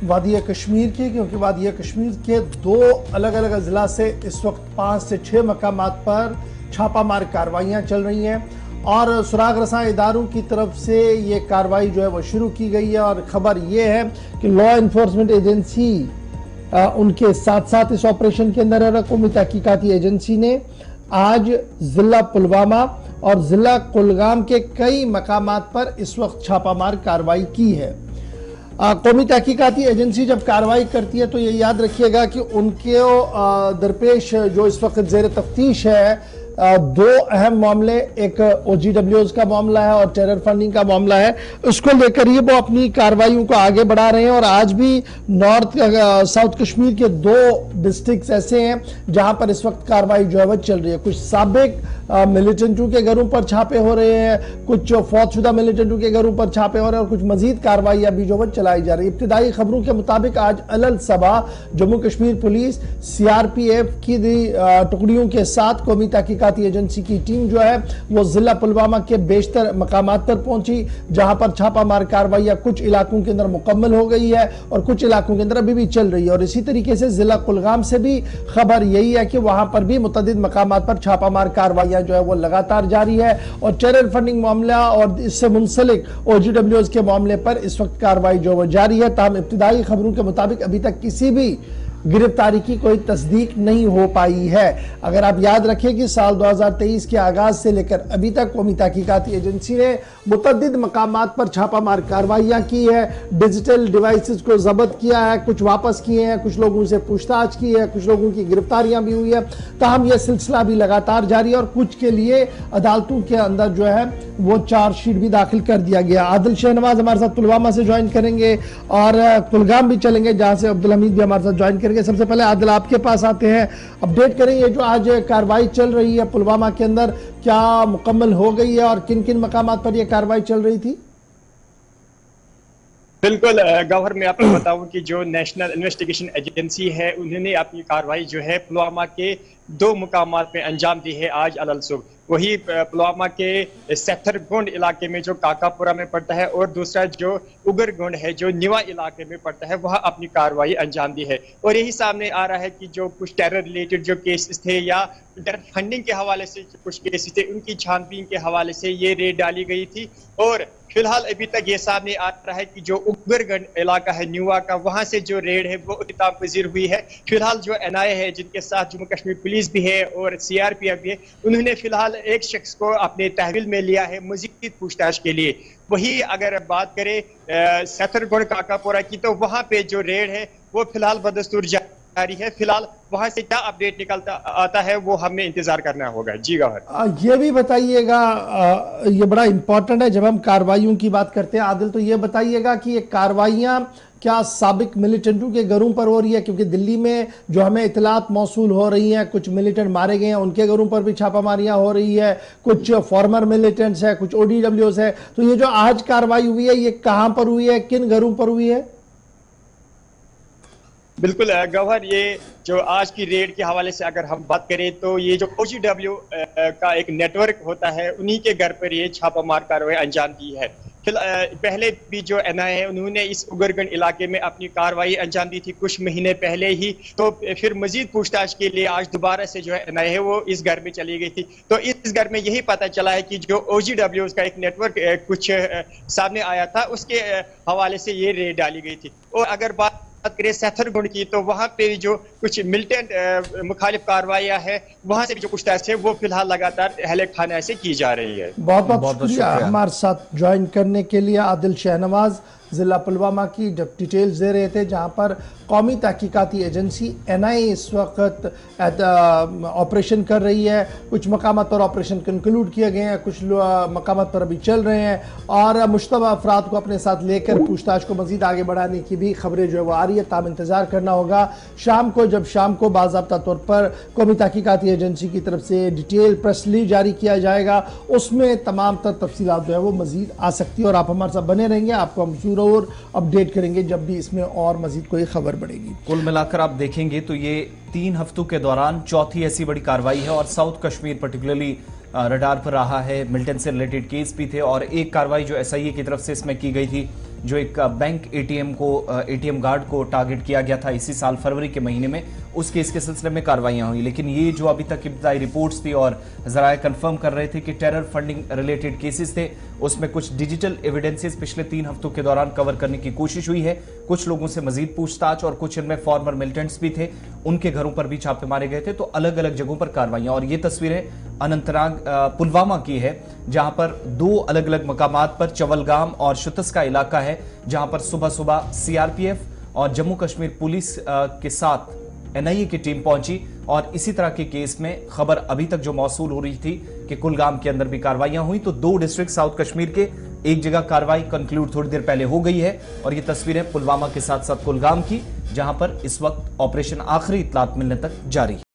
वादिया कश्मीर की, क्योंकि वादिया कश्मीर के दो अलग अलग अजला से इस वक्त 5 से 6 मकामात पर छापामार कार्रवाइयाँ चल रही हैं और सुराग रसां इदारों की तरफ से ये कार्रवाई जो है वो शुरू की गई है। और ख़बर ये है कि लॉ इन्फोर्समेंट एजेंसी उनके साथ साथ इस ऑपरेशन के अंदर है। कौमी तहकीकाती एजेंसी ने आज ज़िला पुलवामा और ज़िला कुलगाम के कई मकामात पर इस वक्त छापामार कार्रवाई की है। कौमी तहकीकाती एजेंसी जब कार्रवाई करती है तो ये याद रखिएगा कि उनके दरपेश जो इस वक्त ज़ेर तफ्तीश है दो अहम मामले, एक OGWs का मामला है और टेरर फंडिंग का मामला है। उसको लेकर ही वो अपनी कार्रवाइयों को आगे बढ़ा रहे हैं। और आज भी नॉर्थ साउथ कश्मीर के दो डिस्ट्रिक्ट्स ऐसे हैं जहां पर इस वक्त कार्रवाई जो है वह चल रही है। कुछ साबिक मिलिटेंटों के घरों पर छापे हो रहे हैं, कुछ फौतशुदा मिलिटेंटों के घरों पर छापे हो रहे हैं और कुछ मजीद कार्रवाई अभी जो है चलाई जा रही है। इब्तिदाई खबरों के मुताबिक आज अलल सबा जम्मू कश्मीर पुलिस CRPF की टुकड़ियों के साथ कौमी तहकीकाती एजेंसी की टीम जो है वो जिला पुलवामा के बेशतर मकामात पर पहुंची, जहां पर छापामार कार्रवाई कुछ इलाकों के अंदर मुकम्मल हो गई है और कुछ इलाकों के अंदर अभी भी चल रही है। और इसी तरीके से जिला कुलगाम से भी खबर यही है कि वहां पर भी मुतअद्दिद मकामात पर छापामार कार्रवाइयां जो है वो लगातार जारी है। और टेरर फंडिंग मामला और इससे मुंसलिक OGWs के मामले पर इस वक्त कार्रवाई जो वो जारी है। ताहम इब्तिदाई खबरों के मुताबिक अभी तक किसी भी गिरफ्तारी की कोई तस्दीक नहीं हो पाई है। अगर आप याद रखें कि साल 2023 के आगाज से लेकर अभी तक कौमी तहकीकाती एजेंसी ने मुतअद्दिद मकामात पर छापामार कार्रवाइयां की है, डिजिटल डिवाइसेस को जब्त किया है, कुछ वापस किए हैं, कुछ लोगों से पूछताछ की है, कुछ लोगों की गिरफ्तारियां भी हुई है। ताहम यह सिलसिला भी लगातार जारी है और कुछ के लिए अदालतों के अंदर जो है वो चार्जशीट भी दाखिल कर दिया गया। आदिल शहनवाज हमारे साथ पुलवामा से ज्वाइन करेंगे और कुलगाम भी चलेंगे जहां से अब्दुल हमीद भी हमारे साथ ज्वाइन करेंगे। सबसे पहले आदिल आपके पास आते हैं, अपडेट करेंगे जो आज कार्रवाई चल रही है पुलवामा के अंदर क्या मुकम्मल हो गई है और किन किन मकामात पर यह कार्रवाई चल रही थी? बिल्कुल गौहर, मैं आपको बताऊं कि जो नेशनल इन्वेस्टिगेशन एजेंसी है उन्होंने अपनी कार्रवाई जो है पुलवामा के 2 मुकामात पे अंजाम दी है आज अलल सुबह। वही पुलवामा के सेथरगुंड इलाके में जो काकापुरा में पड़ता है और दूसरा जो उगरगुंड है जो निवा इलाके में पड़ता है वह अपनी कार्रवाई अंजाम दी है। और यही सामने आ रहा है कि जो कुछ टेरर रिलेटेड जो केसेस थे या टेरर फंडिंग के हवाले से कुछ केसेस थे उनकी छानबीन के हवाले से ये रेड डाली गई थी। और फिलहाल अभी तक ये सामने आ रहा है कि जो उगरगंज इलाका है न्यूआ का, वहां से जो रेड है वो इख्तिताम पजीर हुई है। फिलहाल जो NIA है जिनके साथ जम्मू कश्मीर पुलिस भी है और CRPF भी है, उन्होंने फिलहाल एक शख्स को अपने तहवील में लिया है मजीद पूछताछ के लिए। वही अगर बात करें सेथरगुंड काकापुरा की तो वहां पे जो रेड है वो फिलहाल बदस्तूर जारी है। फिलहाल वहां से क्या अपडेट निकलता आता है वो हमें इंतजार करना होगा। जी गौहर, ये भी बताइएगा, ये बड़ा इंपॉर्टेंट है जब हम कार्रवाइयों की बात करते हैं आदिल, तो ये बताइएगा कि ये कार्रवाइयां क्या साबिक मिलिटेंटों के घरों पर हो रही है? क्योंकि दिल्ली में जो हमें इतलात मौसूल हो रही हैं, कुछ मिलिटेंट मारे गए हैं, उनके घरों पर भी छापामारियां हो रही है, कुछ फॉर्मर मिलिटेंट्स है, कुछ ODWs है। तो ये जो आज कार्रवाई हुई है ये कहां पर हुई है, किन घरों पर हुई है? बिल्कुल गौहर, ये जो आज की रेड के हवाले से अगर हम बात करें तो ये जो OGW का एक नेटवर्क होता है उन्हीं के घर पर ये छापामार कार्रवाई अंजाम दी है। पहले भी जो NIA है उन्होंने इस उगरगंज इलाके में अपनी कार्रवाई अंजाम दी थी कुछ महीने पहले ही। तो फिर मजीद पूछताछ के लिए आज दोबारा से जो NIA है वो इस घर में चली गई थी। तो इस घर में यही पता चला है कि जो OGWs का एक नेटवर्क कुछ सामने आया था उसके हवाले से ये रेड डाली गई थी। और अगर बात करें सेथरगुंड की तो वहां पे जो कुछ मिलिटेंट मुखालिफ कार्रवाइयां है वहां से भी जो पूछताछ है वो फिलहाल लगातार अहले खाना से की जा रही है। बहुत बहुत शुक्रिया हमारे साथ ज्वाइन करने के लिए। आदिल शहनवाज ज़िला पुलवामा की जब डिटेल्स दे रहे थे जहां पर कौमी तहकीकाती एजेंसी NIA इस वक्त ऑपरेशन कर रही है। कुछ मकामात पर ऑपरेशन कंक्लूड किए गए हैं, कुछ मकामात पर अभी चल रहे हैं और मुश्तबा अफराद को अपने साथ लेकर पूछताछ को मजीद आगे बढ़ाने की भी खबरें जो है वो आ रही है। ताम इंतजार करना होगा शाम को, जब शाम को बाज़ाब्ता तौर पर कौमी तहकीकाती एजेंसी की तरफ से डिटेल प्रेस रिलीज जारी किया जाएगा, उसमें तमाम तर तफसीलात जो है वो मजीद आ सकती है। और आप हमारे साथ बने रहेंगे, आपको हम और अपडेट करेंगे जब भी इसमें और मजीद कोई खबर बढ़ेगी। कुल मिलाकर आप देखेंगे तो ये 3 हफ्तों के दौरान चौथी ऐसी बड़ी कार्रवाई है और साउथ कश्मीर पर्टिकुलरली रडार पर रहा है। मिलिटेंट से रिलेटेड केस भी थे और एक कार्रवाई जो SIA की तरफ से इसमें की गई थी जो एक बैंक एटीएम गार्ड को टारगेट किया गया था इसी साल फरवरी के महीने में, उस केस के सिलसिले में कार्रवाइयां हुई। लेकिन ये जो अभी तक इब्तदाई रिपोर्ट्स थी और जराए कंफर्म कर रहे थे कि टेरर फंडिंग रिलेटेड केसेस थे, उसमें कुछ डिजिटल एविडेंसेस पिछले 3 हफ्तों के दौरान कवर करने की कोशिश हुई है। कुछ लोगों से मजीद पूछताछ और कुछ इनमें फॉर्मर मिलिटेंट्स भी थे, उनके घरों पर भी छापे मारे गए थे। तो अलग अलग जगहों पर कार्रवाइयां, और ये तस्वीरें अनंतनाग पुलवामा की है, जहां पर 2 अलग अलग मकामात पर चवलगाम और शुतस का इलाका है, जहां पर सुबह सुबह सीआरपीएफ और जम्मू कश्मीर पुलिस के साथ एनआईए की टीम पहुंची। और इसी तरह के केस में खबर अभी तक जो मौसूल हो रही थी कि कुलगाम के अंदर भी कार्रवाइयां हुई। तो 2 डिस्ट्रिक्ट साउथ कश्मीर के एक जगह कार्रवाई कंक्लूड थोड़ी देर पहले हो गई है, और ये तस्वीरें पुलवामा के साथ साथ कुलगाम की, जहां पर इस वक्त ऑपरेशन आखिरी इत्तलात मिलने तक जारी है।